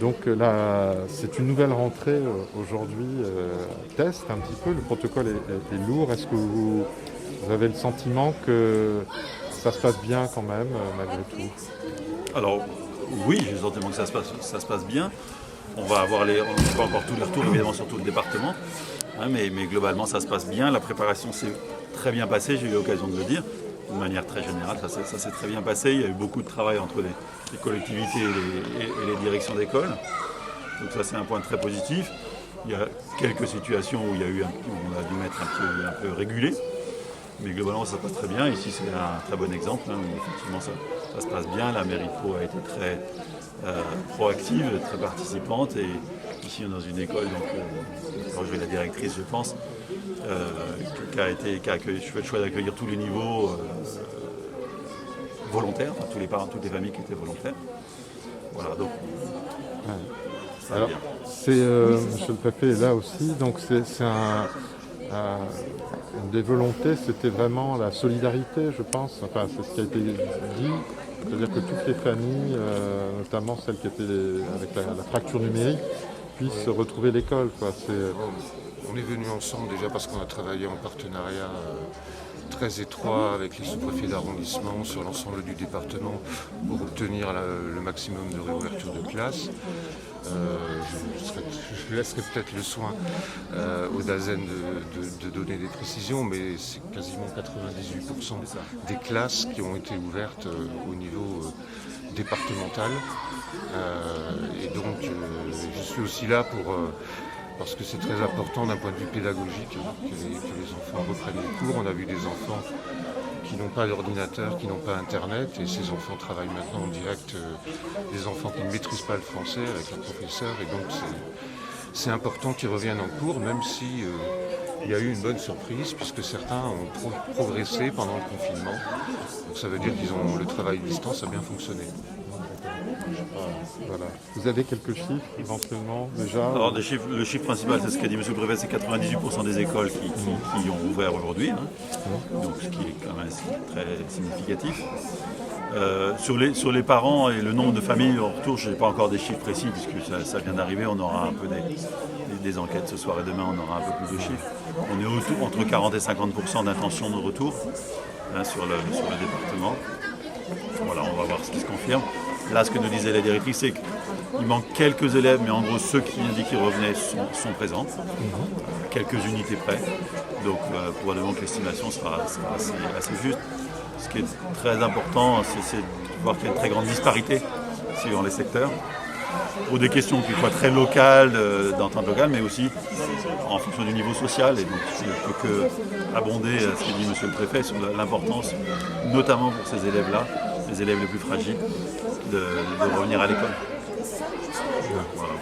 Donc là, c'est une nouvelle rentrée aujourd'hui. Test un petit peu, le protocole est lourd. Est-ce que vous avez le sentiment que ça se passe bien quand même, malgré tout? Alors oui, j'ai le sentiment que ça se passe bien. On va pas encore tous les retours évidemment sur tout le département, hein, mais globalement ça se passe bien. La préparation s'est très bien passée, j'ai eu l'occasion de le dire. De manière très générale, ça s'est très bien passé. Il y a eu beaucoup de travail entre les collectivités et les directions d'école. Donc ça c'est un point très positif. Il y a quelques situations où on a dû mettre un peu régulé. Mais globalement, ça se passe très bien. Ici, c'est un très bon exemple, hein, où effectivement, ça se passe bien. La mairie de Pau a été très proactive, très participante. Et ici, on est dans une école, donc, je vais la directrice, je pense, qui a fait le choix d'accueillir tous les niveaux volontaires, enfin, tous les parents, toutes les familles qui étaient volontaires. Voilà, donc, Ouais. ça va Alors, bien. Monsieur le préfet est là aussi, donc un- une des volontés, c'était vraiment la solidarité, je pense. Enfin, c'est ce qui a été dit, c'est-à-dire que toutes les familles, notamment celles qui étaient avec la fracture numérique, puissent retrouver l'école, quoi. On est venus ensemble déjà parce qu'on a travaillé en partenariat très étroit avec les sous-préfets d'arrondissement sur l'ensemble du département pour obtenir le maximum de réouverture de classe. Je laisserai peut-être le soin au DAZEN de donner des précisions, mais c'est quasiment 98% des classes qui ont été ouvertes au niveau départemental. Et donc je suis aussi là parce que c'est très important d'un point de vue pédagogique que les enfants reprennent les cours. On a vu des enfants qui n'ont pas d'ordinateur, qui n'ont pas Internet, et ces enfants travaillent maintenant en direct, des enfants qui ne maîtrisent pas le français avec leur professeur, et donc c'est important qu'ils reviennent en cours, même si il y a eu une bonne surprise, puisque certains ont progressé pendant le confinement. Donc ça veut dire que le travail à distance a bien fonctionné. Voilà. Vous avez quelques chiffres éventuellement déjà? Alors, le chiffre principal, c'est ce qu'a dit M. le Préfet, c'est 98% des écoles qui ont ouvert aujourd'hui, hein. Donc ce qui est quand même très significatif. Sur les parents et le nombre de familles en retour, je n'ai pas encore des chiffres précis puisque ça vient d'arriver. On aura un peu des enquêtes ce soir et demain, on aura un peu plus de chiffres. On est entre 40 et 50% d'intention de retour, hein, sur le département. Voilà, on va voir ce qui se confirme. Là, ce que nous disait la directrice, c'est qu'il manque quelques élèves, mais en gros, ceux qui indiquent qu'ils revenaient sont présents, quelques unités près. Donc, probablement que l'estimation sera assez juste. Ce qui est très important, c'est de voir qu'il y a une très grande disparité suivant les secteurs. Pour des questions qui soient très locales, d'entente locale, mais aussi en fonction du niveau social. Et donc, je ne peux que abonder ce que dit M. le Préfet sur l'importance, notamment pour ces élèves-là, les élèves les plus fragiles, de revenir à l'école. Voilà.